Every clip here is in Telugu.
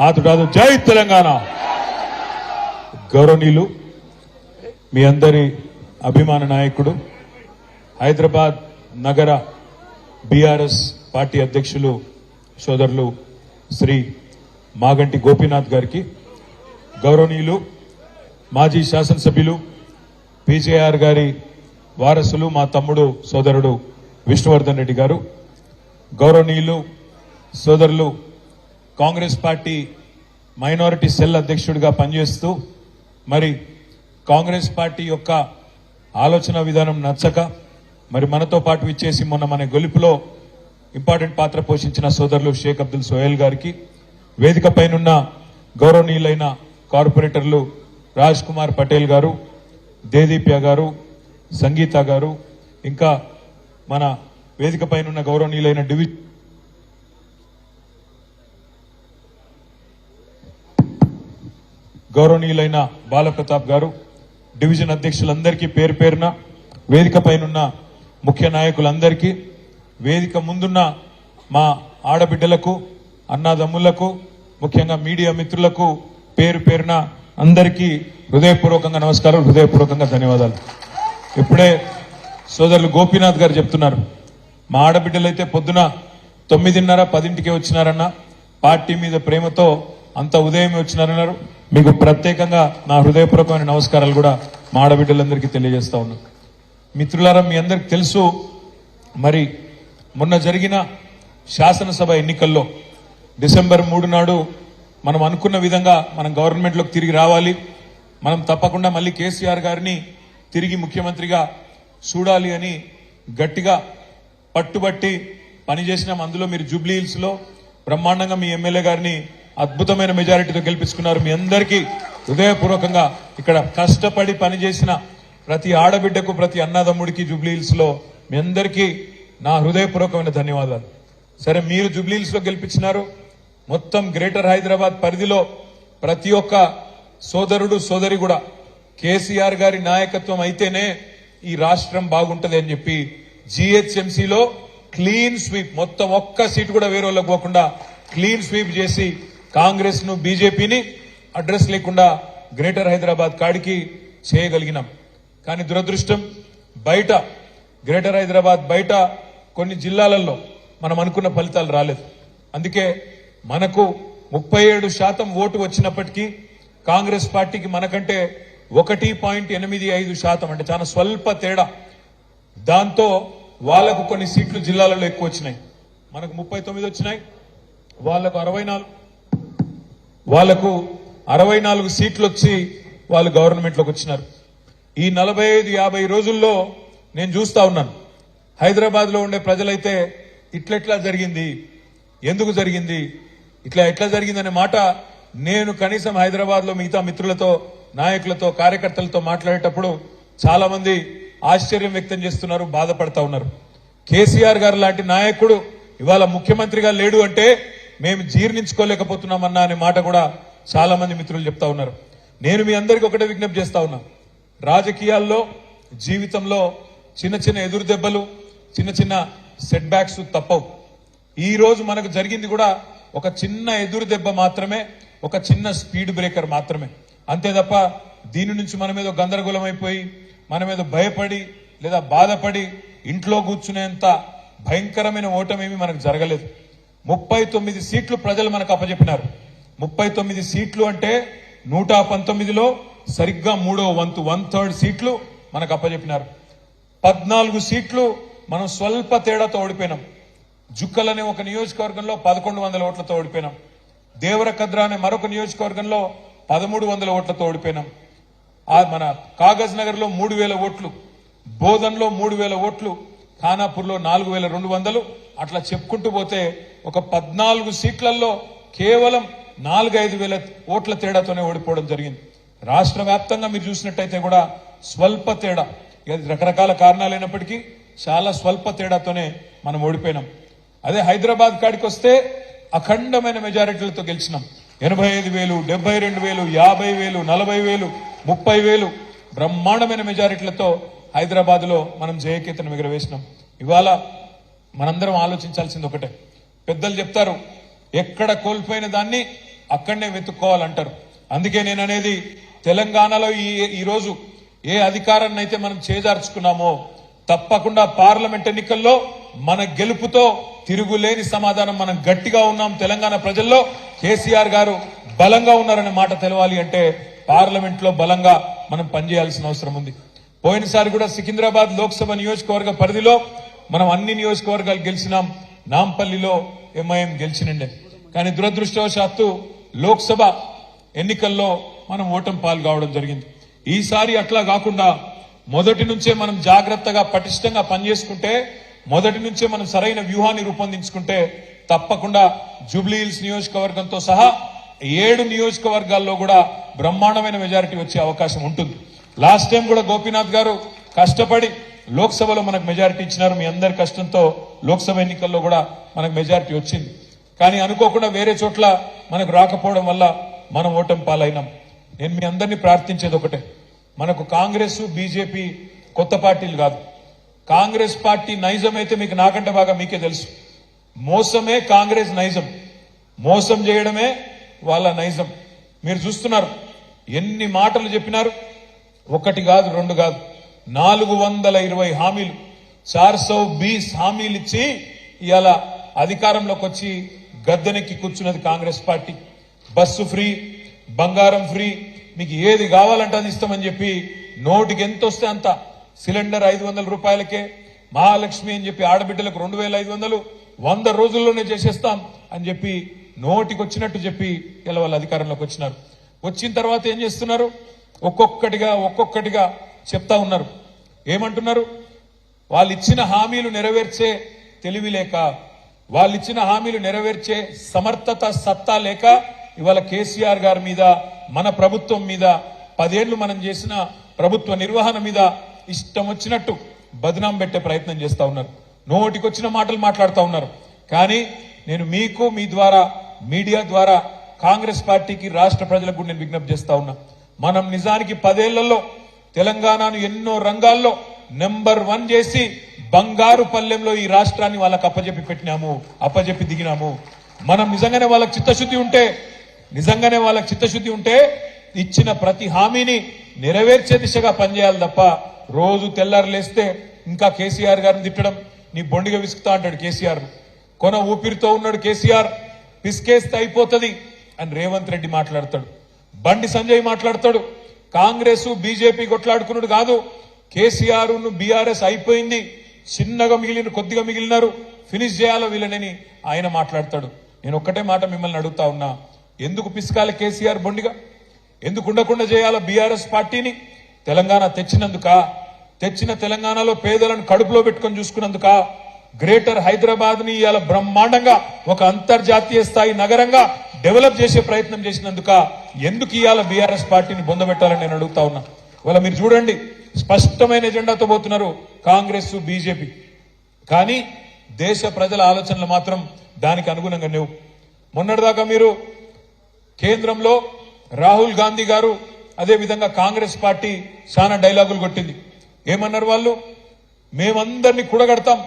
ఆతుడాదు జై తెలంగాణ. గౌరవనీయులు, మీ అందరి అభిమాన నాయకుడు, హైదరాబాద్ నగర బీఆర్ఎస్ పార్టీ అధ్యక్షులు సోదరులు శ్రీ మాగంటి గోపీనాథ్ గారికి, గౌరవనీయులు మాజీ శాసనసభ్యులు పీజేఆర్ గారి వారసులు మా తమ్ముడు సోదరుడు విష్ణువర్ధన్ రెడ్డి గారు, గౌరవనీయులు సోదరులు కాంగ్రెస్ పార్టీ మైనారిటీ సెల్ అధ్యక్షుడిగా పనిచేస్తూ మరి కాంగ్రెస్ పార్టీ యొక్క ఆలోచన విధానం నచ్చక మరి మనతో పాటు ఇచ్చేసి మొన్న మన గెలుపులో ఇంపార్టెంట్ పాత్ర పోషించిన సోదరులు షేక్ అబ్దుల్ సోహెల్ గారికి, వేదిక పైనున్న గౌరవనీయులైన కార్పొరేటర్లు రాజ్ కుమార్ పటేల్ గారు, దేదీప్య గారు, సంగీత గారు, ఇంకా మన వేదిక పైనున్న గౌరవనీయులైన గౌరవనీయులైన బాలప్రతాప్ గారు, డివిజన్ అధ్యక్షులందరికీ పేరు పేరున, వేదిక పైనున్న ముఖ్య నాయకులందరికీ, వేదిక ముందున్న మా ఆడబిడ్డలకు, అన్నాదమ్ములకు, ముఖ్యంగా మీడియా మిత్రులకు పేరు పేరున అందరికీ హృదయపూర్వకంగా నమస్కారం, హృదయపూర్వకంగా ధన్యవాదాలు. ఇప్పుడే సోదరులు గోపీనాథ్ గారు చెప్తున్నారు, మా ఆడబిడ్డలైతే పొద్దున 9:30, 10ంటికే వచ్చినారన్న, పార్టీ మీద ప్రేమతో అంత ఉదయమే వచ్చినారన్నారు. మీకు ప్రత్యేకంగా నా హృదయపూర్వకమైన నమస్కారాలు కూడా మా ఆడబిడ్డలందరికీ తెలియజేస్తా ఉన్నాను. మిత్రులారా, మీ అందరికి తెలుసు, మరి మొన్న జరిగిన శాసనసభ ఎన్నికల్లో డిసెంబర్ 3 నాడు మనం అనుకున్న విధంగా మనం గవర్నమెంట్లోకి తిరిగి రావాలి, మనం తప్పకుండా మళ్ళీ కేసీఆర్ గారిని తిరిగి ముఖ్యమంత్రిగా చూడాలి అని గట్టిగా పట్టుబట్టి పనిచేసినాం. అందులో మీరు జూబ్లీ హిల్స్ లో బ్రహ్మాండంగా మీ ఎమ్మెల్యే గారిని అద్భుతమైన మెజారిటీతో గెలిపించుకున్నారు. మీ అందరికీ హృదయపూర్వకంగా, ఇక్కడ కష్టపడి పనిచేసిన ప్రతి ఆడబిడ్డకు, ప్రతి అన్నదమ్ముడికి జూబ్లీ హిల్స్ లో మీ అందరికీ నా హృదయపూర్వకమైన ధన్యవాదాలు. సరే, మీరు జూబ్లీ హిల్స్ లో గెలిపించినారు, మొత్తం గ్రేటర్ హైదరాబాద్ పరిధిలో ప్రతి ఒక్క సోదరుడు సోదరి కూడా కేసీఆర్ గారి నాయకత్వం అయితేనే ఈ రాష్ట్రం బాగుంటది అని చెప్పి జీహెచ్ఎంసీలో క్లీన్ స్వీప్, మొత్తం ఒక్క సీటు కూడా వేరే వాళ్ళకి పోకుండా క్లీన్ స్వీప్ చేసి కాంగ్రెస్ ను, బీజేపీని అడ్రస్ లేకుండా గ్రేటర్ హైదరాబాద్ కాడికి చేయగలిగినాం. కానీ దురదృష్టం, బయట గ్రేటర్ హైదరాబాద్ బయట కొన్ని జిల్లాలలో మనం అనుకున్న ఫలితాలు రాలేదు. అందుకే మనకు 37% ఓటు వచ్చినప్పటికీ కాంగ్రెస్ పార్టీకి మనకంటే 1.85% అంటే చాలా స్వల్ప తేడా. దాంతో వాళ్లకు కొన్ని సీట్లు జిల్లాలలో ఎక్కువ వచ్చినాయి. మనకు 39 వచ్చినాయి, వాళ్లకు 64 సీట్లు వచ్చి వాళ్ళు గవర్నమెంట్లోకి వచ్చినారు. ఈ 45-50 రోజుల్లో నేను చూస్తా ఉన్నాను, హైదరాబాద్ లో ఉండే ప్రజలైతే ఇట్లెట్లా జరిగింది, ఎందుకు జరిగింది, ఎట్లా జరిగింది అనే మాట నేను కనీసం హైదరాబాద్ లో మిగతా మిత్రులతో, నాయకులతో, కార్యకర్తలతో మాట్లాడేటప్పుడు చాలా మంది ఆశ్చర్యం వ్యక్తం చేస్తున్నారు, బాధపడతా ఉన్నారు. కేసీఆర్ గారు లాంటి నాయకుడు ఇవాళ ముఖ్యమంత్రిగా లేడు అంటే మేము జీర్ణించుకోలేకపోతున్నామన్నా అనే మాట కూడా చాలా మంది మిత్రులు చెప్తా ఉన్నారు. నేను మీ అందరికీ ఒకటే విజ్ఞప్తి చేస్తా ఉన్నా, రాజకీయాల్లో, జీవితంలో చిన్న చిన్న ఎదురు దెబ్బలు, చిన్న చిన్న సెట్ బ్యాక్స్ తప్పవు. ఈ రోజు మనకు జరిగింది కూడా ఒక చిన్న ఎదురు దెబ్బ మాత్రమే, ఒక చిన్న స్పీడ్ బ్రేకర్ మాత్రమే, అంతే తప్ప దీని నుంచి మన మీద గందరగోళం అయిపోయి, మన మీద భయపడి లేదా బాధపడి ఇంట్లో కూర్చునేంత భయంకరమైన ఓటమేమి మనకు జరగలేదు. 39 సీట్లు ప్రజలు మనకు అప్పచెప్పినారు. 39 సీట్లు అంటే 119లో సరిగ్గా 3వ వంతు, 1/3 సీట్లు మనకు అప్పచెప్పినారు. 14 సీట్లు మనం స్వల్ప తేడాతో ఓడిపోయినాం. జుక్కల్ అనే ఒక నియోజకవర్గంలో 1100 ఓట్లతో ఓడిపోయినాం. దేవరకద్ర అనే మరొక నియోజకవర్గంలో 1300 ఓట్లతో ఓడిపోయినాం. మన కాగజ్ నగర్ లో 3000 ఓట్లు, బోధన్లో 3000 ఓట్లు, ఖానాపూర్లో 4200, అట్లా చెప్పుకుంటూ పోతే ఒక 14 సీట్లలో కేవలం 4-5 వేల ఓట్ల తేడాతోనే ఓడిపోవడం జరిగింది. రాష్ట్ర వ్యాప్తంగా మీరు చూసినట్టయితే కూడా స్వల్ప తేడా, రకరకాల కారణాలైనప్పటికీ చాలా స్వల్ప తేడాతోనే మనం ఓడిపోయినాం. అదే హైదరాబాద్ కాడికి వస్తే అఖండమైన మెజారిటీలతో గెలిచినాం. 85,000, 72,000, 50,000, 40,000, 30,000 బ్రహ్మాండమైన మెజారిటీలతో హైదరాబాద్ లో మనం జయకేతనం ఎగురవేసినాం. ఇవాళ మనందరం ఆలోచించాల్సింది ఒకటే, పెద్దలు చెప్తారు ఎక్కడ కోల్పోయిన దాన్ని అక్కడనే వెతుక్కోవాలంటారు. అందుకే నేను అనేది తెలంగాణలో ఈ రోజు ఏ అధికారాన్ని అయితే మనం చేజార్చుకున్నామో తప్పకుండా పార్లమెంట్ ఎన్నికల్లో మన గెలుపుతో తిరుగులేని సమాధానం మనం గట్టిగా ఉన్నాం. తెలంగాణ ప్రజల్లో కేసీఆర్ గారు బలంగా ఉన్నారనే మాట తెలవాలి అంటే పార్లమెంట్ లో బలంగా మనం పనిచేయాల్సిన అవసరం ఉంది. పోయినసారి కూడా సికింద్రాబాద్ లోక్సభ నియోజకవర్గ పరిధిలో మనం అన్ని నియోజకవర్గాలు గెలిచినాం. నాంపల్లిలో ఎంఐఎం గెలిచినండే. కానీ దురదృష్టవశాత్తు లోక్సభ ఎన్నికల్లో మనం ఓటమి పాలు కావడం జరిగింది. ఈసారి అట్లా కాకుండా మొదటి నుంచే మనం జాగ్రత్తగా పటిష్టంగా పనిచేసుకుంటే, మొదటి నుంచే మనం సరైన వ్యూహాన్ని రూపొందించుకుంటే తప్పకుండా జూబ్లీహిల్స్ నియోజకవర్గంతో సహా 7 నియోజకవర్గాల్లో కూడా బ్రహ్మాండమైన మెజారిటీ వచ్చే అవకాశం ఉంటుంది. లాస్ట్ టైం కూడా గోపీనాథ్ గారు కష్టపడి లోక్సభలో మనకు మెజారిటీ ఇచ్చినారు. మీ అందరి కష్టంతో లోక్సభ ఎన్నికల్లో కూడా మనకు మెజారిటీ వచ్చింది. కానీ అనుకోకుండా వేరే చోట్ల మనకు రాకపోవడం వల్ల మనం ఓటమి పాలైనాం. నేను మీ అందరినీ ప్రార్థించేది ఒకటే, మనకు కాంగ్రెస్ బీజేపీ కొత్త పార్టీలు కాదు. కాంగ్రెస్ పార్టీ నైజం అయితే మీకు నాకంటే బాగా మీకే తెలుసు. మోసమే కాంగ్రెస్ నైజం, మోసం చేయడమే వాళ్ళ నైజం. మీరు చూస్తున్నారు ఎన్ని మాటలు చెప్పినారు. ఒకటి కాదు, రెండు కాదు, 420 హామీలు, 420 హామీలు ఇచ్చి ఇవాళ అధికారంలోకి వచ్చి గద్దెనెక్కి కూర్చున్నది కాంగ్రెస్ పార్టీ. బస్సు ఫ్రీ, బంగారం ఫ్రీ, మీకు ఏది కావాలంటే అది ఇస్తామని చెప్పి నోటికి ఎంత వస్తే అంత, సిలిండర్ 500 రూపాయలకే, మహాలక్ష్మి అని చెప్పి ఆడబిడ్డలకు 2500 100 రోజుల్లోనే చేసేస్తాం అని చెప్పి నోటికి వచ్చినట్టు చెప్పి ఇలా వాళ్ళు అధికారంలోకి వచ్చినారు. వచ్చిన తర్వాత ఏం చేస్తున్నారు? ఒక్కొక్కటిగా చెప్తా ఉన్నారు. ఏమంటున్నారు? వాళ్ళు ఇచ్చిన హామీలు నెరవేర్చే తెలివి లేక, వాళ్ళు ఇచ్చిన హామీలు నెరవేర్చే సమర్థత సత్తా లేక ఇవాళ కేసీఆర్ గారి మీద, మన ప్రభుత్వం మీద, 10 ఏళ్లు మనం చేసిన ప్రభుత్వ నిర్వహణ మీద ఇష్టం వచ్చినట్టు బదనాం పెట్టే ప్రయత్నం చేస్తా ఉన్నారు. నోటికొచ్చిన మాటలు మాట్లాడుతూ ఉన్నారు. కానీ నేను మీకు, మీ ద్వారా, మీడియా ద్వారా కాంగ్రెస్ పార్టీకి, రాష్ట్ర ప్రజలకు నేను విజ్ఞప్తి చేస్తా ఉన్నా. మనం నిజానికి 10 ఏళ్లలో తెలంగాణను ఎన్నో రంగాల్లో నెంబర్ 1 చేసి బంగారు పల్లెంలో ఈ రాష్ట్రాన్ని వాళ్ళకి అప్పజెప్పి దిగినాము. మనం నిజంగానే వాళ్ళకి చిత్తశుద్ధి ఉంటే ఇచ్చిన ప్రతి హామీని నెరవేర్చే దిశగా పనిచేయాలి తప్ప రోజు తెల్లారులేస్తే ఇంకా కేసీఆర్ గారిని తిట్టడం, నీ బొండిగా విసుకుతా అంటాడు కేసీఆర్. కొన ఊపిరితో ఉన్నాడు కేసీఆర్, పిసికేస్తే అయిపోతుంది అని రేవంత్ రెడ్డి మాట్లాడతాడు. బండి సంజయ్ మాట్లాడతాడు. కాంగ్రెస్ బీజేపీ కొట్లాడుకున్నాడు కాదు, కేసీఆర్ బీఆర్ఎస్ అయిపోయింది, కొద్దిగా మిగిలినారు, ఫినిష్ చేయాలో వీళ్ళని ఆయన మాట్లాడతాడు. నేను ఒక్కటే మాట మిమ్మల్ని అడుగుతా ఉన్నా, ఎందుకు పిసకాలి కేసీఆర్ బొండిగా? ఎందుకు ఉండకుండా చేయాలో బీఆర్ఎస్ పార్టీని? తెలంగాణ తెచ్చిన తెలంగాణలో పేదలను కడుపులో పెట్టుకొని చూసుకున్నందుక? గ్రేటర్ హైదరాబాద్ ని ఇవాళ బ్రహ్మాండంగా ఒక అంతర్జాతీయ స్థాయి నగరంగా డెవలప్ చేసే ప్రయత్నం చేసినందుక? ఎందుకు ఇవాళ బీఆర్ఎస్ పార్టీని బొందబెట్టాలని నేను అడుగుతా ఉన్నా. ఇవాళ మీరు చూడండి, స్పష్టమైన ఎజెండాతో పోతున్నారు కాంగ్రెస్ బీజేపీ. కానీ దేశ ప్రజల ఆలోచనలు మాత్రం దానికి అనుగుణంగా లేవు. మొన్నటిదాకా మీరు కేంద్రంలో రాహుల్ గాంధీ గారు, అదే విధంగా కాంగ్రెస్ పార్టీ చాలా డైలాగులు కొట్టింది. ఏమన్నారు వాళ్ళు? మేమందరినీ కూడగడతాం,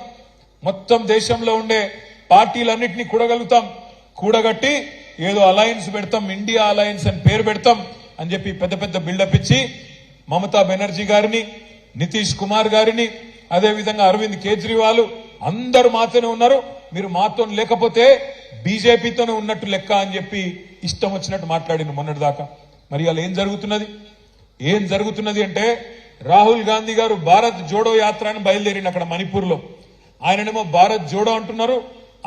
మొత్తం దేశంలో ఉండే పార్టీలన్నింటినీ కూడగలుగుతాం, కూడగట్టి ఏదో అలయన్స్ పెడతాం, ఇండియా అలయన్స్ అని పేరు పెడతాం అని చెప్పి పెద్ద పెద్ద బిల్డప్ ఇచ్చి మమతా బెనర్జీ గారిని, నితీష్ కుమార్ గారిని, అదే విధంగా అరవింద్ కేజ్రీవాల్ అందరూ మాతోనే ఉన్నారు, మీరు మాతో లేకపోతే బీజేపీతోనే ఉన్నట్టు లెక్క అని చెప్పి ఇష్టం వచ్చినట్టు మాట్లాడింది మొన్నటిదాకా. మరి అలా ఏం జరుగుతున్నది అంటే, రాహుల్ గాంధీ గారు భారత్ జోడో యాత్ర అని బయలుదేరిన అక్కడ మణిపూర్ లో. ఆయననేమో భారత్ జోడో అంటున్నారు,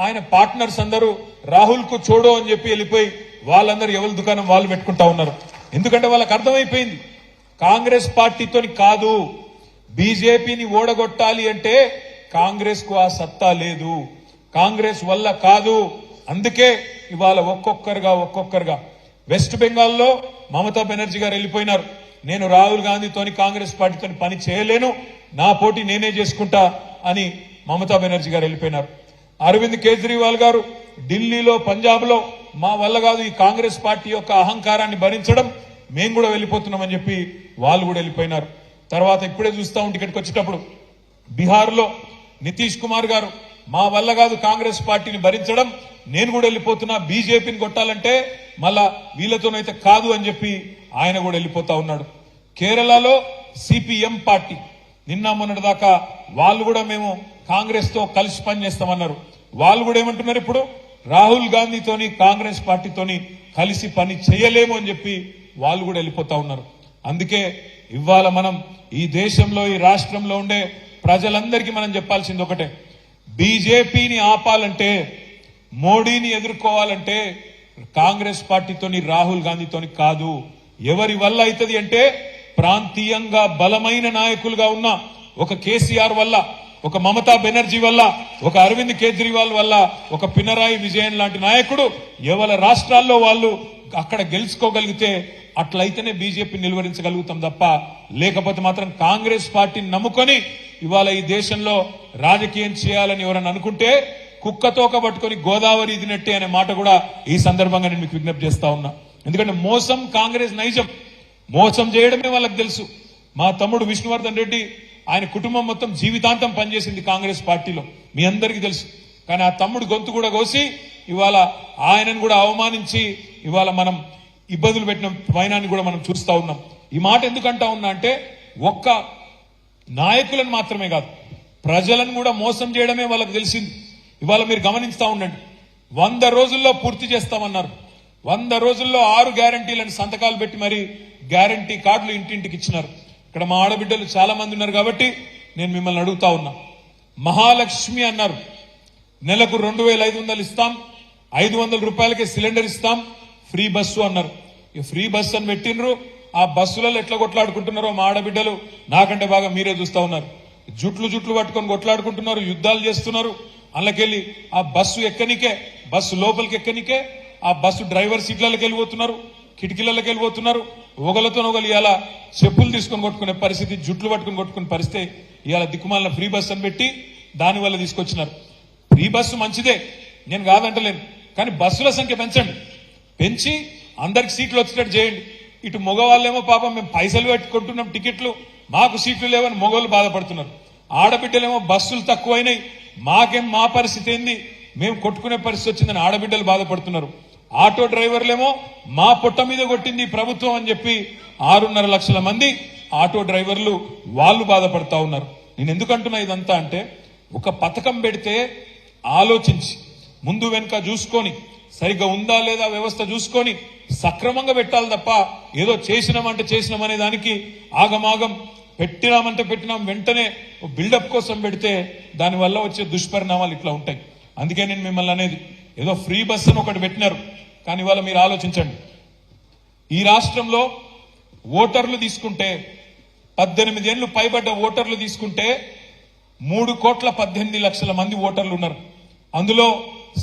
ఆయన పార్ట్నర్స్ అందరూ రాహుల్ కు చోడో అని చెప్పి వెళ్ళిపోయి వాళ్ళందరూ ఎవరి దుకాణం వాళ్ళు పెట్టుకుంటా ఉన్నారు. ఎందుకంటే వాళ్ళకి అర్థమైపోయింది, కాంగ్రెస్ పార్టీతోని కాదు, బీజేపీని ఓడగొట్టాలి అంటే కాంగ్రెస్ కు ఆ సత్తా లేదు, కాంగ్రెస్ వల్ల కాదు. అందుకే ఇవాళ ఒక్కొక్కరుగా వెస్ట్ బెంగాల్లో మమతా బెనర్జీ గారు వెళ్ళిపోయినారు. నేను రాహుల్ గాంధీతోని, కాంగ్రెస్ పార్టీతోని పని చేయలేను, నా పోటీ నేనే చేసుకుంటా అని మమతా బెనర్జీ గారు వెళ్ళిపోయినారు. అరవింద్ కేజ్రీవాల్ గారు ఢిల్లీలో, పంజాబ్ లో మా వల్ల కాదు ఈ కాంగ్రెస్ పార్టీ యొక్క అహంకారాన్ని భరించడం, మేము కూడా వెళ్ళిపోతున్నామని చెప్పి వాళ్ళు కూడా వెళ్ళిపోయినారు. తర్వాత ఇప్పుడే చూస్తా ఉంటే ఇక్కడికి వచ్చేటప్పుడు బీహార్ లో నితీష్ కుమార్ గారు మా వల్ల కాదు కాంగ్రెస్ పార్టీని భరించడం, నేను కూడా వెళ్ళిపోతున్నా, బీజేపీని కొట్టాలంటే మళ్ళా వీళ్ళతోనైతే కాదు అని చెప్పి ఆయన కూడా వెళ్ళిపోతా ఉన్నాడు. కేరళలో సిపిఎం పార్టీ నిన్న మొన్నటి దాకా వాళ్ళు కూడా మేము కాంగ్రెస్ తో కలిసి పనిచేస్తామన్నారు. వాళ్ళు కూడా ఏమంటున్నారు, ఇప్పుడు రాహుల్ గాంధీతోని కాంగ్రెస్ పార్టీతోని కలిసి పని చేయలేము అని చెప్పి వాళ్ళు కూడా వెళ్ళిపోతా ఉన్నారు. అందుకే ఇవాళ మనం ఈ దేశంలో ఈ రాష్ట్రంలో ఉండే ప్రజలందరికీ మనం చెప్పాల్సింది ఒకటే, బీజేపీని ఆపాలంటే, మోడీని ఎదుర్కోవాలంటే కాంగ్రెస్ పార్టీతోని రాహుల్ గాంధీతోని కాదు. ఎవరి వల్ల అవుతుంది అంటే ప్రాంతీయంగా బలమైన నాయకులుగా ఉన్న ఒక కేసీఆర్ వల్ల, ఒక మమతా బెనర్జీ వల్ల, ఒక అరవింద్ కేజ్రీవాల్ వల్ల, ఒక పినరాయి విజయన్ లాంటి నాయకుడు ఎవరి రాష్ట్రాల్లో వాళ్ళు అక్కడ గెలుచుకోగలిగితే అట్లయితేనే బీజేపీ నిలువరించగలుగుతాం తప్ప, లేకపోతే మాత్రం కాంగ్రెస్ పార్టీని నమ్ముకొని ఇవాళ ఈ దేశంలో రాజకీయం చేయాలని ఎవరన్నా అనుకుంటే కుక్కతోక పట్టుకొని గోదావరి ఇదినట్టే అనే మాట కూడా ఈ సందర్భంగా నేను మీకు విజ్ఞప్తి చేస్తా ఉన్నా. ఎందుకంటే మోసం కాంగ్రెస్ నైజం, మోసం చేయడమే వాళ్ళకి తెలుసు. మా తమ్ముడు విష్ణువర్ధన్ రెడ్డి ఆయన కుటుంబం మొత్తం జీవితాంతం పనిచేసింది కాంగ్రెస్ పార్టీలో, మీ అందరికీ తెలుసు. కానీ ఆ తమ్ముడు గొంతు కూడా కోసి ఇవాళ ఆయనను కూడా అవమానించి ఇవాళ మనం ఇబ్బందులు పెట్టిన వైనాన్ని కూడా మనం చూస్తా ఉన్నాం. ఈ మాట ఎందుకంటా ఉన్నా అంటే ఒక్క నాయకులను మాత్రమే కాదు, ప్రజలను కూడా మోసం చేయడమే వాళ్ళకి తెలిసింది. ఇవాళ మీరు గమనిస్తా ఉండండి, 100 రోజుల్లో పూర్తి చేస్తామన్నారు. 100 రోజుల్లో 6 గ్యారంటీలను సంతకాలు పెట్టి మరి గ్యారంటీ కార్డులు ఇంటింటికి ఇచ్చినారు. ఇక్కడ మా ఆడబిడ్డలు చాలా మంది ఉన్నారు కాబట్టి నేను మిమ్మల్ని అడుగుతా ఉన్నా, మహాలక్ష్మి అన్నారు, నెలకు 2500 ఇస్తాం, 500 రూపాయలకే సిలిండర్ ఇస్తాం, ఫ్రీ బస్సు అన్నారు. ఈ ఫ్రీ బస్సు అని పెట్టినరు, ఆ బస్సులలో ఎట్లా కొట్లాడుకుంటున్నారో మా ఆడబిడ్డలు నాకంటే బాగా మీరే చూస్తా ఉన్నారు. జుట్లు పట్టుకొని కొట్లాడుకుంటున్నారు, యుద్ధాలు చేస్తున్నారు. అందులోకెళ్ళి ఆ బస్సు ఎక్కనికే, బస్సు లోపలికి ఎక్కనికే ఆ బస్సు డ్రైవర్ సీట్లకి వెళ్ళిపోతున్నారు, కిటికీలకి వెళ్ళిపోతున్నారు. ఒకలతో ఒకరు ఇవాళ చెప్పులు తీసుకొని కొట్టుకునే పరిస్థితి, జుట్లు పట్టుకుని కొట్టుకునే పరిస్థితి. ఇవాళ దిక్కుమాలిన ఫ్రీ బస్సు అని పెట్టి దానివల్ల తీసుకొచ్చినారు. ఫ్రీ బస్సు మంచిదే, నేను కాదంటలేను, కానీ బస్సుల సంఖ్య పెంచండి, పెంచి అందరికి సీట్లు వచ్చేటట్టు చేయండి. ఇటు మగవాళ్ళేమో పాపం మేము పైసలు పెట్టుకుంటున్నాం టికెట్లు, మాకు సీట్లు లేవని మగవాళ్ళు బాధపడుతున్నారు. ఆడబిడ్డలేమో బస్సులు తక్కువైనాయి, మాకేం మా పరిస్థితి ఏంది, మేము కొట్టుకునే పరిస్థితి వచ్చిందని ఆడబిడ్డలు బాధపడుతున్నారు. ఆటో డ్రైవర్లేమో మా పొట్ట మీద కొట్టింది ప్రభుత్వం అని చెప్పి 6.5 లక్షల మంది ఆటో డ్రైవర్లు వాళ్ళు బాధపడతా ఉన్నారు. నేను ఎందుకంటున్నా ఇదంతా అంటే, ఒక పథకం పెడితే ఆలోచించి ముందు వెనుక చూసుకొని సరిగ్గా ఉందా లేదా వ్యవస్థ చూసుకొని సక్రమంగా పెట్టాలి తప్ప ఏదో చేసినామంటే చేసినామనే దానికి ఆగమాగం పెట్టినామంటే పెట్టినాం వెంటనే బిల్డప్ కోసం పెడితే దానివల్ల వచ్చే దుష్పరిణామాలు ఇట్లా ఉంటాయి. అందుకే నేను మిమ్మల్ని అనేది, ఏదో ఫ్రీ బస్ అని ఒకటి పెట్టినారు, కానీ ఇవాళ మీరు ఆలోచించండి, ఈ రాష్ట్రంలో ఓటర్లు తీసుకుంటే 18 ఏళ్లు పైబడ్డ ఓటర్లు తీసుకుంటే 3,18,00,000 మంది ఓటర్లు ఉన్నారు. అందులో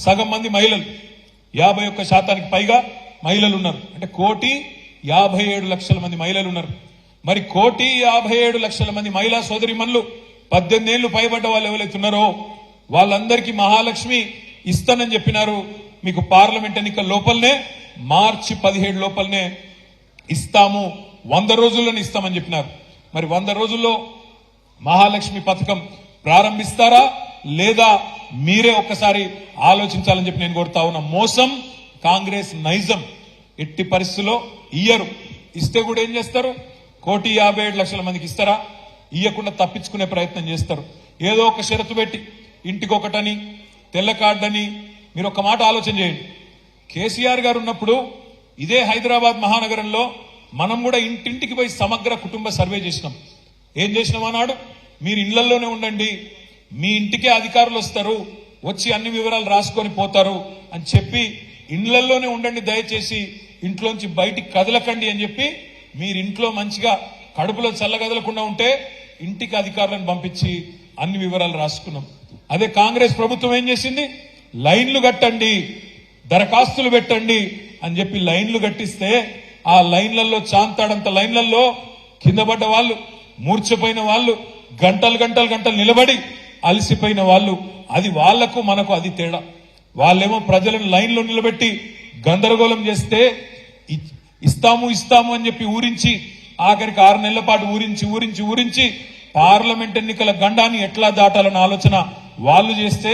సగం మంది మహిళలు, 51% పైగా మహిళలు ఉన్నారు. అంటే 1,57,00,000 మంది మహిళలు ఉన్నారు. మరి 1,57,00,000 మంది మహిళా సోదరిమణులు 18 ఏళ్లు పైబడ్డ వాళ్ళు ఎవరైతున్నారో వాళ్ళందరికీ మహాలక్ష్మి ఇస్తానని చెప్పినారు. మీకు పార్లమెంట్ ఎన్నికల లోపలనే మార్చి 17 లోపలనే ఇస్తాము, 100 రోజుల్లోనే ఇస్తామని చెప్పినారు. మరి 100 రోజుల్లో మహాలక్ష్మి పథకం ప్రారంభిస్తారా లేదా మీరే ఒక్కసారి ఆలోచించాలని చెప్పి నేను కోరుతా ఉన్నా. మోసం కాంగ్రెస్ నైజం, ఎట్టి పరిస్థితుల్లో ఇయ్యరు. ఇస్తే కూడా ఏం చేస్తారు, 1,57,00,000 మందికి ఇస్తారా, ఇయ్యకుండా తప్పించుకునే ప్రయత్నం చేస్తారు. ఏదో ఒక షరతు పెట్టి ఇంటికొకటని తెల్ల కార్డని. మీరు ఒక మాట ఆలోచన చేయండి, కేసీఆర్ గారు ఉన్నప్పుడు ఇదే హైదరాబాద్ మహానగరంలో మనం కూడా ఇంటింటికి పోయి సమగ్ర కుటుంబ సర్వే చేసినాం. ఏం చేసినాం అన్నాడు, మీరు ఇళ్లలోనే ఉండండి, మీ ఇంటికే అధికారులు వస్తారు, వచ్చి అన్ని వివరాలు రాసుకొని పోతారు అని చెప్పి ఇళ్లలోనే ఉండండి, దయచేసి ఇంట్లోంచి బయటికి కదలకండి అని చెప్పి మీరు ఇంట్లో మంచిగా కడుపులో చల్లగదలకుండా ఉంటే ఇంటికి అధికారులను పంపించి అన్ని వివరాలు రాసుకున్నాం. అదే కాంగ్రెస్ ప్రభుత్వం ఏం చేసింది, లైన్లు కట్టండి, దరఖాస్తులు పెట్టండి అని చెప్పి లైన్లు కట్టిస్తే ఆ లైన్లలో చాంతాడంత లైన్లలో కింద పడ్డ వాళ్ళు, మూర్ఛపోయిన వాళ్ళు, గంటలు నిలబడి అలసిపోయిన వాళ్ళు. అది వాళ్లకు మనకు అది తేడా. వాళ్ళేమో ప్రజలను లైన్లో నిలబెట్టి గందరగోళం చేస్తే ఇస్తాము అని చెప్పి ఊరించి ఆఖరికి 6 నెలల పాటు ఊరించి పార్లమెంట్ ఎన్నికల గండాన్ని ఎట్లా దాటాలన్న ఆలోచన వాళ్ళు చేస్తే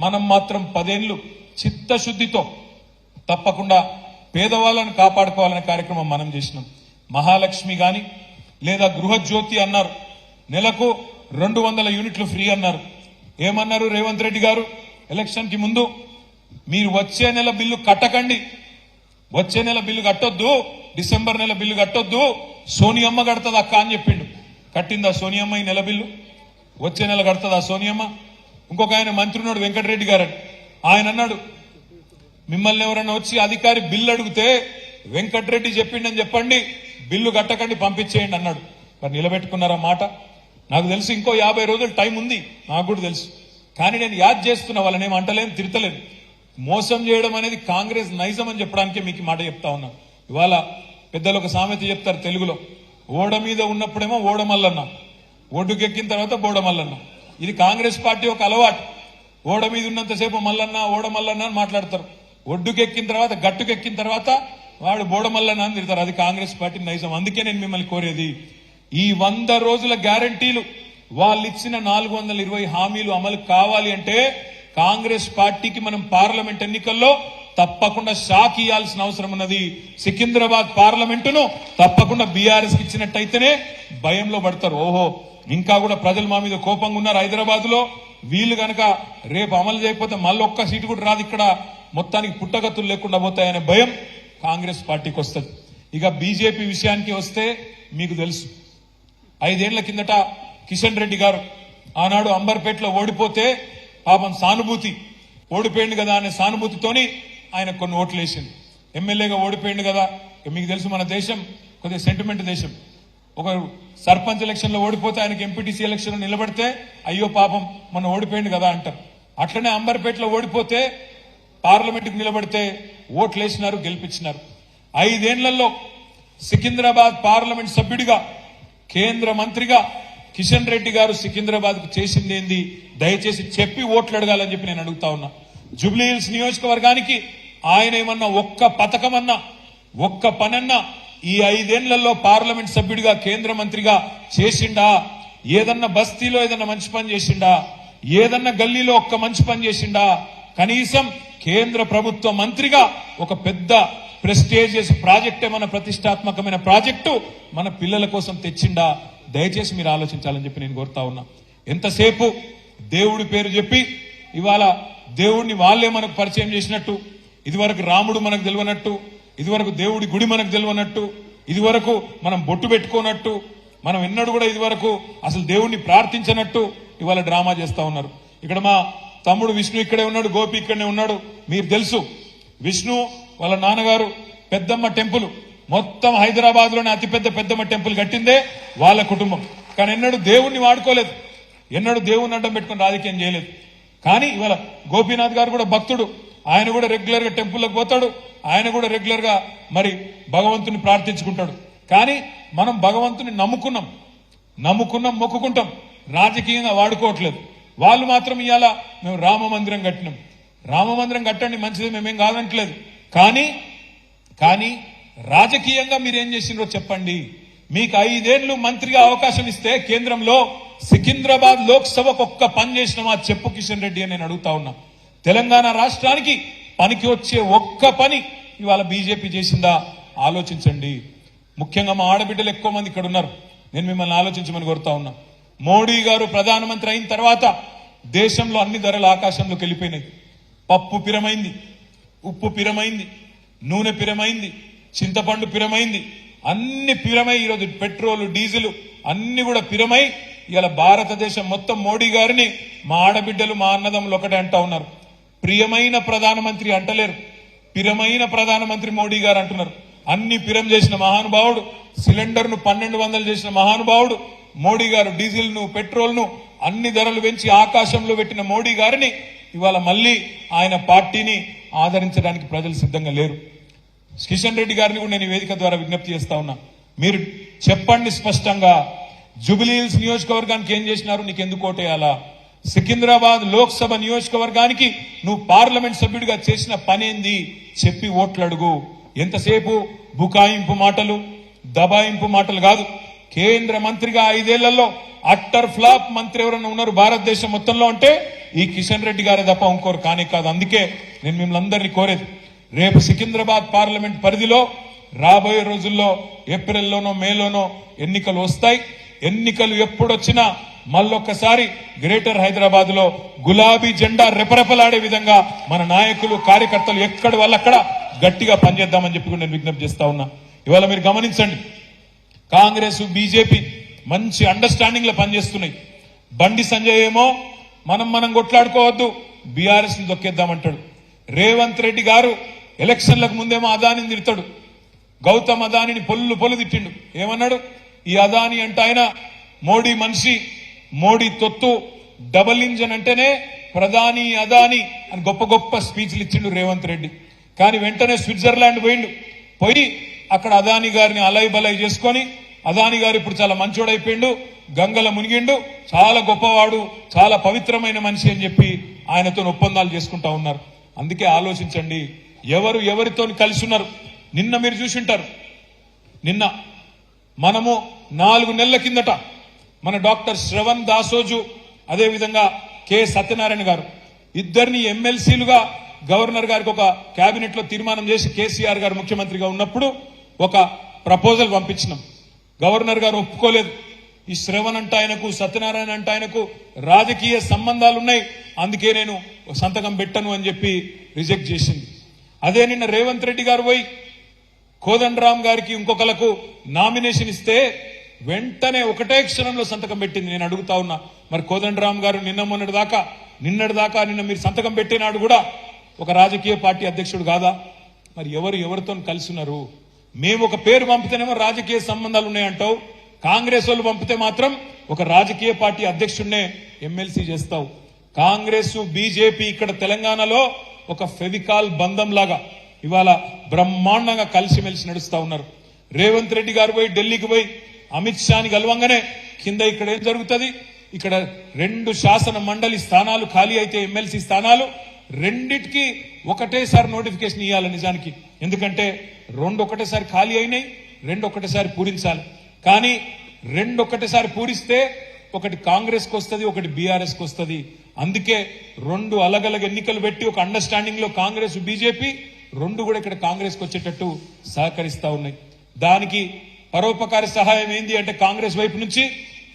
మనం మాత్రం 10 ఏళ్లు చిత్తశుద్ధితో తప్పకుండా పేదవాళ్ళను కాపాడుకోవాలనే కార్యక్రమం మనం చేసినాం. మహాలక్ష్మి గాని లేదా గృహజ్యోతి అన్నారు, నెలకు 200 యూనిట్లు ఫ్రీ అన్నారు. ఏమన్నారు రేవంత్ రెడ్డి గారు ఎలక్షన్ కి ముందు? మీరు వచ్చే నెల బిల్లు కట్టకండి, వచ్చే నెల బిల్లు కట్టొద్దు, డిసెంబర్ నెల బిల్లు కట్టొద్దు, సోనియమ్మ కడుతుంది అక్క అని చెప్పిండు. కట్టిందా సోనియమ్మ ఈ నెల బిల్లు? వచ్చే నెల కడుతుందా సోనియమ్మ? ఇంకొక ఆయన మంత్రి ఉన్నాడు వెంకటరెడ్డి గారు, ఆయన అన్నాడు మిమ్మల్ని ఎవరైనా వచ్చి అధికారి బిల్లు అడిగితే వెంకటరెడ్డి చెప్పిండని చెప్పండి, బిల్లు కట్టకండి పంపించేయండి అన్నాడు. మరి నిలబెట్టుకున్నారా మాట? నాకు తెలుసు ఇంకో 50 రోజులు టైం ఉంది, నాకు కూడా తెలుసు. కానీ నేను యాద్ చేస్తున్నా, వాళ్ళని ఏం అంటలేను, తిడతలేను. మోసం చేయడం అనేది కాంగ్రెస్ నైజం అని చెప్పడానికే మీకు మాట చెప్తా ఉన్నా. ఇవాళ పెద్దలు ఒక సామెత చెప్తారు తెలుగులో, ఓడ మీద ఉన్నప్పుడేమో ఓడమల్లన్న, ఒడ్డుకెక్కిన తర్వాత బోడమల్లన్న. ఇది కాంగ్రెస్ పార్టీ ఒక అలవాటు. ఓడ మీద ఉన్నంతసేపు మల్లన్న ఓడమల్లన్న అని మాట్లాడతారు, ఒడ్డుకెక్కిన తర్వాత గట్టుకెక్కిన తర్వాత వాడు బోడమల్లన్న అని తిడతారు. అది కాంగ్రెస్ పార్టీ నైజం. అందుకే నేను మిమ్మల్ని కోరేది, ఈ 100 రోజుల గ్యారంటీలు, వాళ్ళు ఇచ్చిన 420 హామీలు అమలు కావాలి అంటే కాంగ్రెస్ పార్టీకి మనం పార్లమెంట్ ఎన్నికల్లో తప్పకుండా షాక్ ఇవ్వాల్సిన అవసరం ఉన్నది. సికింద్రాబాద్ పార్లమెంటును తప్పకుండా బీఆర్ఎస్ కి ఇచ్చినట్టయితేనే భయంలో పడతారు. ఓహో, ఇంకా కూడా ప్రజలు మా మీద కోపంగా ఉన్నారు హైదరాబాద్ లో, వీళ్ళు గనక రేపు అమలు చేయకపోతే మళ్ళీ ఒక్క సీటు కూడా రాదు, ఇక్కడ మొత్తానికి పుట్టగతులు లేకుండా పోతాయనే భయం కాంగ్రెస్ పార్టీకి వస్తుంది. ఇక బీజేపీ విషయానికి వస్తే మీకు తెలుసు, 5 ఏళ్ల కిందట కిషన్ రెడ్డి గారు ఆనాడు అంబర్పేటలో ఓడిపోతే పాపం సానుభూతి, ఓడిపోయింది కదా అనే సానుభూతితోని ఆయన కొన్ని ఓట్లు వేసింది. ఎమ్మెల్యేగా ఓడిపోయింది కదా, మీకు తెలుసు మన దేశం కొద్దిగా సెంటిమెంట్ దేశం. ఒక సర్పంచ్ ఎలక్షన్ లో ఓడిపోతే ఆయనకి ఎంపీటీసీ ఎలక్షన్ లో నిలబడితే అయ్యో పాపం మన ఓడిపోయింది కదా అంటారు. అట్లనే అంబర్పేటలో ఓడిపోతే పార్లమెంట్ కు నిలబడితే ఓట్లు వేసినారు, గెలిపించినారు. 5 ఏళ్లలో సికింద్రాబాద్ పార్లమెంట్ సభ్యుడిగా, కేంద్ర మంత్రిగా కిషన్ రెడ్డి గారు సికింద్రాబాద్ కు చేసింది ఏంది దయచేసి చెప్పి ఓట్లు అడగాలని చెప్పి నేను అడుగుతా ఉన్నా. జూబ్లీహిల్స్ నియోజకవర్గానికి ఆయన ఏమన్నా ఒక్క పథకమన్నా, ఒక్క పనన్నా ఈ 5 ఏళ్లలో పార్లమెంట్ సభ్యుడిగా, కేంద్ర మంత్రిగా చేసిండా? ఏదన్నా బస్తీలో ఏదన్నా మంచి పని చేసిండా? ఏదన్నా గల్లీలో ఒక్క మంచి పని చేసిండా? కనీసం కేంద్ర ప్రభుత్వ మంత్రిగా ఒక పెద్ద ప్రెస్టేజియస్ ప్రాజెక్ట్, మన ప్రతిష్టాత్మకమైన ప్రాజెక్టు మన పిల్లల కోసం తెచ్చిండా? దయచేసి మీరు ఆలోచించాలని చెప్పి నేను కోరుతా ఉన్నా. ఎంతసేపు దేవుడి పేరు చెప్పి ఇవాళ దేవుడిని వాళ్ళే మనకు పరిచయం చేసినట్టు, ఇదివరకు రాముడు మనకు తెలియనట్టు, ఇదివరకు దేవుడి గుడి మనకు తెలియనట్టు, ఇదివరకు మనం బొట్టు పెట్టుకోనట్టు, మనం ఎన్నడూ కూడా ఇదివరకు అసలు దేవుణ్ణి ప్రార్థించినట్టు ఇవాళ డ్రామా చేస్తా ఉన్నారు. ఇక్కడ మా తమ్ముడు విష్ణు ఇక్కడే ఉన్నాడు, గోపి ఇక్కడనే ఉన్నాడు. మీరు తెలుసు, విష్ణు వాళ్ళ నాన్నగారు పెద్దమ్మ టెంపుల్ మొత్తం హైదరాబాద్ లోనే అతిపెద్ద పెద్దమ్మ టెంపుల్ కట్టిందే వాళ్ళ కుటుంబం. కానీ ఎన్నడూ దేవుణ్ణి వాడుకోలేదు, ఎన్నడూ దేవుణ్ణి అడ్డం పెట్టుకుని రాజకీయం చేయలేదు. కానీ ఇవాళ గోపీనాథ్ గారు కూడా భక్తుడు, ఆయన కూడా రెగ్యులర్ గా టెంపుల్లోకి పోతాడు, ఆయన కూడా రెగ్యులర్ గా మరి భగవంతుని ప్రార్థించుకుంటాడు. కానీ మనం భగవంతుని నమ్ముకున్నాం, మొక్కుకుంటాం, రాజకీయంగా వాడుకోవట్లేదు. వాళ్ళు మాత్రం ఇవాళ మేము రామ మందిరం కట్టినాం, రామ మందిరం కట్టండి మంచిది, మేమేం కాదనట్లేదు. కానీ రాజకీయంగా మీరేం చేసినారో చెప్పండి. మీకు 5 ఏళ్లు మంత్రిగా అవకాశం ఇస్తే కేంద్రంలో సికింద్రాబాద్ లోక్సభకు ఒక్క పని చేసినామా చెప్పు కిషన్ రెడ్డి అని నేను అడుగుతా ఉన్నా. తెలంగాణ రాష్ట్రానికి పనికి వచ్చే ఒక్క పని ఇవాళ బీజేపీ చేసిందా ఆలోచించండి. ముఖ్యంగా మా ఆడబిడ్డలు ఎక్కువ మంది ఇక్కడ ఉన్నారు, నేను మిమ్మల్ని ఆలోచించమని కోరుతా ఉన్నా. మోడీ గారు ప్రధానమంత్రి అయిన తర్వాత దేశంలో అన్ని ధరలు ఆకాశంలోకి వెళ్ళిపోయినాయి. పప్పు పిరమైంది, ఉప్పు పిరమైంది, నూనె పిరమైంది, చింతపండు పిరమైంది, అన్ని పిరమై ఈరోజు పెట్రోల్ డీజిల్ అన్ని కూడా పిరమై ఇలా భారతదేశం మొత్తం మోడీ గారిని మా ఆడబిడ్డలు మా అన్నదమ్ములు ఒకటే అంటా ఉన్నారు. ప్రియమైన ప్రధానమంత్రి అంటలేరు, పిరమైన ప్రధానమంత్రి మోడీ గారు అంటున్నారు. అన్ని పిరం చేసిన మహానుభావుడు, సిలిండర్ ను 1200 చేసిన మహానుభావుడు మోడీ గారు. డీజిల్ ను పెట్రోల్ ను అన్ని ధరలు పెంచి ఆకాశంలో పెట్టిన మోడీ గారిని ఇవాళ మళ్ళీ ఆయన పార్టీని ఆదరించడానికి ప్రజలు సిద్ధంగా లేరు. కిషన్ రెడ్డి గారిని కూడా నేను ఈ వేదిక ద్వారా విజ్ఞప్తి చేస్తా ఉన్నా, మీరు చెప్పండి స్పష్టంగా, జూబ్లీహిల్స్ నియోజకవర్గానికి ఏం చేసినారు, నీకు ఎందుకు ఓటేయాలా? సికింద్రాబాద్ లోక్సభ నియోజకవర్గానికి నువ్వు పార్లమెంట్ సభ్యుడిగా చేసిన పనేంది చెప్పి ఓట్లు అడుగు. ఎంతసేపు బుకాయింపు మాటలు, దబాయింపు మాటలు కాదు. కేంద్ర మంత్రిగా 5 ఏళ్లలో అట్టర్ ఫ్లాప్ మంత్రి ఎవరన్నా ఉన్నారు భారతదేశం మొత్తంలో అంటే ఈ కిషన్ రెడ్డి గారే తప్ప ఇంకోరు కానే కాదు. అందుకే నేను మిమ్మల్ని అందరినీ కోరేది, రేపు సికింద్రాబాద్ పార్లమెంట్ పరిధిలో రాబోయే రోజుల్లో ఏప్రిల్లోనో మేలోనో ఎన్నికలు వస్తాయి. ఎన్నికలు ఎప్పుడొచ్చినా మళ్ళొక్కసారి గ్రేటర్ హైదరాబాద్ లో గులాబీ జెండా రెపరెపలాడే విధంగా మన నాయకులు కార్యకర్తలు ఎక్కడి వాళ్ళక్కడ గట్టిగా పనిచేద్దామని చెప్పి నేను విజ్ఞప్తి చేస్తా ఉన్నా. ఇవాళ మీరు గమనించండి, కాంగ్రెస్ బీజేపీ మంచి అండర్స్టాండింగ్ లో పనిచేస్తున్నాయి. బండి సంజయ్ ఏమో మనం కొట్లాడుకోవద్దు, బీఆర్ఎస్ ని దొక్కేద్దామంటాడు. రేవంత్ రెడ్డి గారు ఎలక్షన్లకు ముందేమో అదానిని తిడతాడు, గౌతమ్ అదానిని పొల్లు తిట్టిండు. ఏమన్నాడు? ఈ అదాని అంటే ఆయన మోడీ మనిషి, మోడీ తొత్తు, డబుల్ ఇంజన్ అంటేనే ప్రధాని అదాని అని గొప్ప స్పీచ్లు ఇచ్చిండు రేవంత్ రెడ్డి. కానీ వెంటనే స్విట్జర్లాండ్ పోయి అక్కడ అదాని గారిని అలై బలై చేసుకొని, అదాని గారు ఇప్పుడు చాలా మంచోడైపోయిండు, గంగల మునిగిండు, చాలా గొప్పవాడు, చాలా పవిత్రమైన మనిషి అని చెప్పి ఆయనతో ఒప్పందాలు చేసుకుంటా ఉన్నారు. అందుకే ఆలోచించండి, ఎవరు ఎవరితో కలిసి ఉన్నారు. నిన్న మీరు చూసింటారు, నిన్న మనము 4 నెలల కిందట మన డాక్టర్ శ్రవణ్ దాసోజు, అదేవిధంగా కె సత్యనారాయణ గారు ఇద్దరిని ఎమ్మెల్సీలుగా గవర్నర్ గారికి ఒక కేబినెట్ లో తీర్మానం చేసి కేసీఆర్ గారు ముఖ్యమంత్రిగా ఉన్నప్పుడు ఒక ప్రపోజల్ పంపించినాం. గవర్నర్ గారు ఒప్పుకోలేదు. ఈ శ్రవణ్ అంటే ఆయనకు, సత్యనారాయణ అంటే ఆయనకు రాజకీయ సంబంధాలున్నాయి, అందుకే నేను సంతకం పెట్టను అని చెప్పి రిజెక్ట్ చేసింది. అదే నిన్న రేవంత్ రెడ్డి గారు పోయి కోదండరామ్ గారికి ఇంకొకలకు నామినేషన్ ఇస్తే వెంటనే ఒకటే క్షణంలో సంతకం పెట్టింది. నేను అడుగుతా ఉన్నా, మరి కోదండరామ్ గారు నిన్నటి దాకా మీరు సంతకం పెట్టినాడు కూడా ఒక రాజకీయ పార్టీ అధ్యక్షుడు కాదా? మరి ఎవరితో కలిసి ఉన్నారు? మేము ఒక పేరు పంపితేనేమో రాజకీయ సంబంధాలు ఉన్నాయంటావు, కాంగ్రెస్ వాళ్ళు పంపితే మాత్రం ఒక రాజకీయ పార్టీ అధ్యక్షుడినే ఎమ్మెల్సీ చేస్తావు. కాంగ్రెస్ బీజేపీ ఇక్కడ తెలంగాణలో ఒక ఫెవికాల్ బంధం లాగా ఇవాళ బ్రహ్మాండంగా కలిసిమెలిసి నడుస్తా ఉన్నారు. రేవంత్ రెడ్డి గారు పోయి ఢిల్లీకి పోయి అమిత్ షాని కలవంగానే కింద ఇక్కడ ఏం జరుగుతుంది? ఇక్కడ 2 శాసన మండలి స్థానాలు ఖాళీ అయితే ఎమ్మెల్సీ స్థానాలు రెండిటికి ఒకటేసారి నోటిఫికేషన్ ఇవ్వాలి నిజానికి. ఎందుకంటే 2 ఒకటేసారి ఖాళీ అయినాయి, 2 ఒకటేసారి పూరించాలి. కానీ 2 ఒకటేసారి పూరిస్తే ఒకటి కాంగ్రెస్ కు వస్తుంది, ఒకటి బీఆర్ఎస్ కు వస్తుంది. అందుకే 2 అలగలగ ఎన్నికలు పెట్టి ఒక అండర్స్టాండింగ్ లో కాంగ్రెస్ బీజేపీ 2 కూడా ఇక్కడ కాంగ్రెస్ కు వచ్చేటట్టు సహకరిస్తా ఉన్నాయి. దానికి పరోపకారి సహాయం ఏంది అంటే కాంగ్రెస్ వైపు నుంచి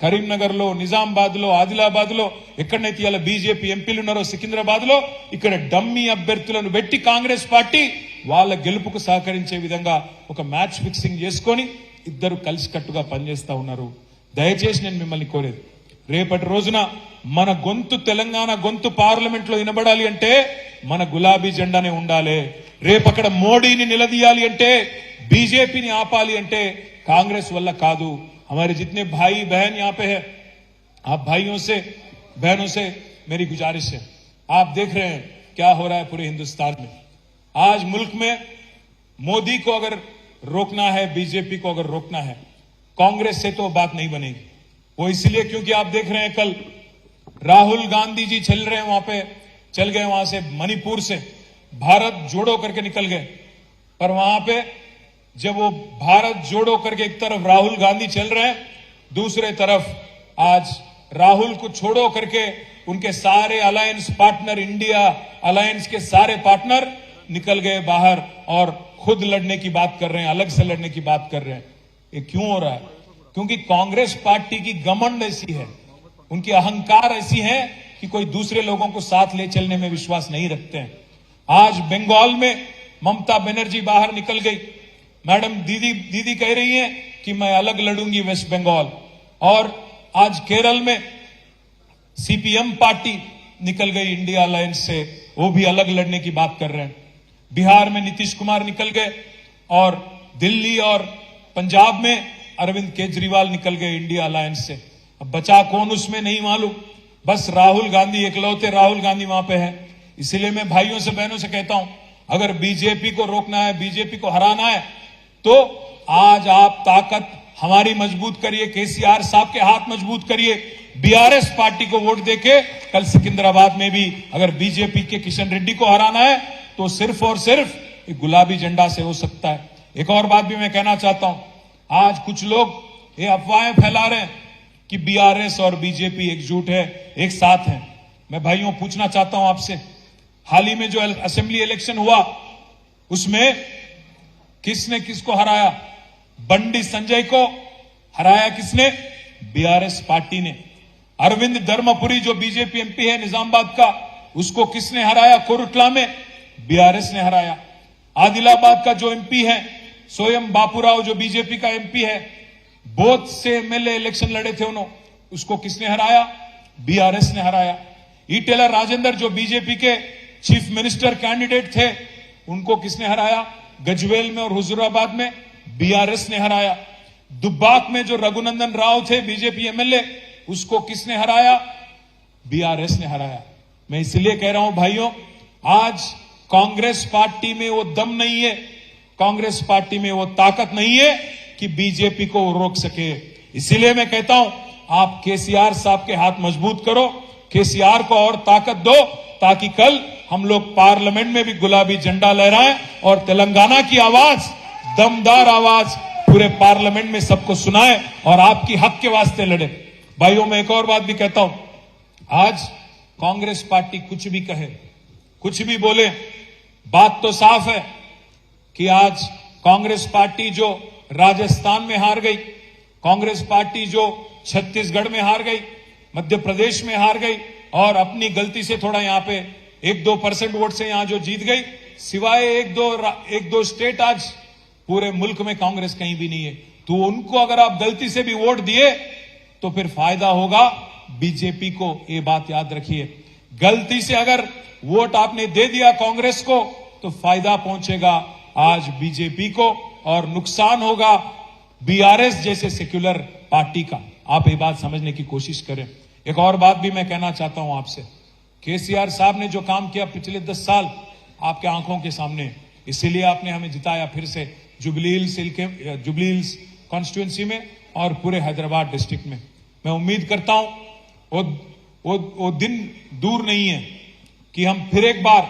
కరీంనగర్ లో, నిజామాబాద్ లో, ఆదిలాబాద్ లో, ఎక్కడైతే ఇలా బీజేపీ ఎంపీలు ఉన్నారో సికింద్రాబాద్ లో ఇక్కడ డమ్మీ అభ్యర్థులను పెట్టి కాంగ్రెస్ పార్టీ వాళ్ళ గెలుపుకు సహకరించే విధంగా ఒక మ్యాచ్ ఫిక్సింగ్ చేసుకొని ఇద్దరు కలిసికట్టుగా పనిచేస్తా ఉన్నారు. దయచేసి నేను మిమ్మల్ని కోరేది, రేపటి రోజున మన గొంతు, తెలంగాణ గొంతు పార్లమెంట్ లో వినబడాలి అంటే మన గులాబీ జెండానే ఉండాలి. రేపు అక్కడ మోడీని నిలదీయాలి అంటే, బీజేపీని ఆపాలి అంటే कांग्रेस वाला कादू. हमारे जितने भाई बहन यहाँ पे है, आप भाइयों से बहनों से मेरी गुजारिश है, आप देख रहे हैं क्या हो रहा है पूरे हिंदुस्तान में. आज मुल्क में मोदी को अगर रोकना है, बीजेपी को अगर रोकना है, कांग्रेस से तो बात नहीं बनेगी. वो इसलिए क्योंकि आप देख रहे हैं कल राहुल गांधी जी चल रहे हैं, वहां पे चल गए, वहां से मणिपुर से भारत जोड़ो करके निकल गए. पर वहां पे जब वो भारत जोड़ो करके एक तरफ राहुल गांधी चल रहे हैं, दूसरे तरफ आज राहुल को छोड़ो करके उनके सारे अलायंस पार्टनर, इंडिया अलायंस के सारे पार्टनर निकल गए बाहर और खुद लड़ने की बात कर रहे हैं, अलग से लड़ने की बात कर रहे हैं. ये क्यों हो रहा है? क्योंकि कांग्रेस पार्टी की घमंड ऐसी है, उनकी अहंकार ऐसी है कि कोई दूसरे लोगों को साथ ले चलने में विश्वास नहीं रखते हैं. आज बंगाल में ममता बनर्जी बाहर निकल गई. मैडम दीदी कह रही हैं कि मैं अलग लड़ूंगी वेस्ट बंगाल. और आज केरल में सीपीएम पार्टी निकल गई इंडिया अलायंस से, वो भी अलग लड़ने की बात कर रहे हैं. बिहार में नीतीश कुमार निकल गए और दिल्ली और पंजाब में अरविंद केजरीवाल निकल गए इंडिया अलायंस से. अब बचा कौन उसमें नहीं मालूम, बस राहुल गांधी, इकलौते राहुल गांधी वहां पे है. इसलिए मैं भाइयों से बहनों से कहता हूं, अगर बीजेपी को रोकना है, बीजेपी को हराना है, तो आज आप ताकत हमारी मजबूत करिए, केसीआर साहब के हाथ मजबूत करिए. बीआरएस पार्टी को वोट देके कल सिकंदराबाद में भी अगर बीजेपी के किशन रेड्डी को हराना है तो सिर्फ और सिर्फ एक गुलाबी झंडा से हो सकता है. एक और बात भी मैं कहना चाहता हूं, आज कुछ लोग ये अफवाहें फैला रहे हैं कि बीआरएस और बीजेपी एकजुट है, एक साथ है. मैं भाइयों पूछना चाहता हूं आपसे, हाल ही में जो असेंबली इलेक्शन हुआ उसमें किसने किसको हराया? बंडी संजय को हराया किसने? बीआरएस पार्टी ने। अरविंद धर्मपुरी जो बीजेपी एमपी है निजामाबाद का, उसको किसने हराया? कोरुटला में बीआरएस ने हराया। आदिलाबाद का जो एमपी है स्वयं बापूराव जो बीजेपी का एमपी है, बोथ से एमएलए इलेक्शन लड़े थे उन्होंने, उसको किसने हराया? बीआरएस ने हराया। ईटेलर राजेंद्र जो बीजेपी के चीफ मिनिस्टर कैंडिडेट थे, उनको किसने हराया? गजवेल में और हुजूराबाद में बीआरएस ने हराया। दुब्बाक में जो रघुनंदन राव थे बीजेपी एमएलए, उसको किसने हराया? बीआरएस ने हराया। मैं इसलिए कह रहा हूं भाइयों, आज कांग्रेस पार्टी में वो दम नहीं है, कांग्रेस पार्टी में वो ताकत नहीं है कि बीजेपी को रोक सके। इसीलिए मैं कहता हूं, आप केसीआर साहब के हाथ मजबूत करो, केसीआर को और ताकत दो, ताकि कल हम लोग पार्लियामेंट में भी गुलाबी झंडा लहराएं और तेलंगाना की आवाज, दमदार आवाज पूरे पार्लियामेंट में सबको सुनाए और आपकी हक के वास्ते लड़े। भाइयों, मैं एक और बात भी कहता हूं, आज कांग्रेस पार्टी कुछ भी कहे, कुछ भी बोले, बात तो साफ है कि आज कांग्रेस पार्टी जो राजस्थान में हार गई, कांग्रेस पार्टी जो छत्तीसगढ़ में हार गई, मध्य प्रदेश में हार गई और अपनी गलती से थोड़ा यहां पे 1-2% वोट से यहां जो जीत गई, सिवाय एक दो स्टेट आज पूरे मुल्क में कांग्रेस कहीं भी नहीं है। तो उनको अगर आप गलती से भी वोट दिए तो फिर फायदा होगा बीजेपी को, ये बात याद रखिए। गलती से अगर वोट आपने दे दिया कांग्रेस को तो फायदा पहुंचेगा आज बीजेपी को और नुकसान होगा बीआरएस जैसे सेक्युलर पार्टी का। आप ये बात समझने की कोशिश करें। एक और बात भी मैं कहना चाहता हूं आपसे, केसीआर साहब ने जो काम किया पिछले 10 साल आपके आंखों के सामने, इसीलिए आपने हमें जिताया फिर से जुबली हिल्स कॉन्स्टिट्यूंसी में और पूरे हैदराबाद डिस्ट्रिक्ट में। मैं उम्मीद करता हूं वो दिन दूर नहीं है कि हम फिर एक बार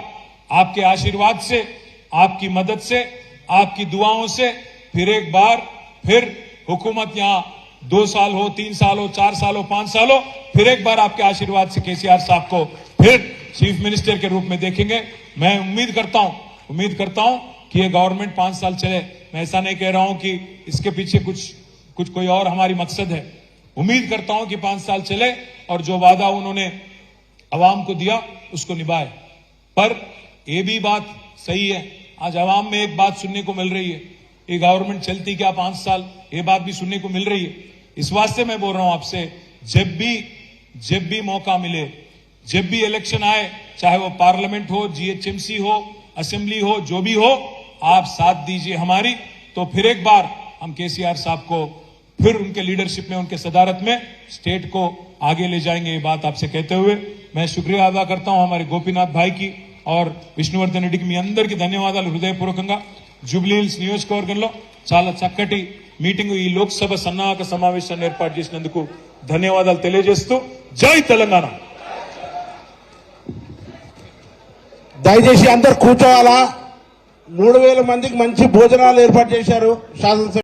आपके आशीर्वाद से, आपकी मदद से, आपकी दुआओं से फिर एक बार फिर हुकूमत यहां 2 साल हो, 3 साल हो, 4 साल हो, 5 साल हो, फिर एक बार आपके आशीर्वाद से केसीआर साहब को फिर चीफ मिनिस्टर के रूप में देखेंगे। मैं उम्मीद करता हूं कि ये गवर्नमेंट 5 साल चले। मैं ऐसा नहीं कह रहा हूं कि इसके पीछे कुछ कोई और हमारी मकसद है। उम्मीद करता हूं कि 5 साल चले और जो वादा उन्होंने अवाम को दिया उसको निभाए। पर यह भी बात सही है, आज अवाम में एक बात सुनने को मिल रही है, ये गवर्नमेंट चलती क्या 5 साल, ये बात भी सुनने को मिल रही है। इस वास्ते मैं बोल रहा हूं आपसे, जब भी मौका मिले, जब भी इलेक्शन आए, चाहे वो पार्लियामेंट हो, जीएचएमसी हो, असेंबली हो, जो भी हो, आप साथ दीजिए हमारी, तो फिर एक बार हम केसीआर साहब को फिर उनके लीडरशिप में, उनके सदारत में स्टेट को आगे ले जाएंगे। ये बात आपसे कहते हुए मैं शुक्रिया अदा करता हूं हमारे गोपीनाथ भाई की और విష్ణువర్ధన్ రెడ్డికి మీ అందరికీ ధన్యవాదాలు హృదయపూర్వకంగా। జూబ్లీ హిల్స్ నియోజకవర్గంలో చాలా చక్కటి మీటింగ్, ఈ లోక్సభ సన్నాహక సమావేశాన్ని ఏర్పాటు చేసినందుకు ధన్యవాదాలు తెలియజేస్తూ జై తెలంగాణ। దయచేసి అందరు కూర్చోవాలా। 3000 మందికి మంచి భోజనాలు ఏర్పాటు చేశారు శాసనసభ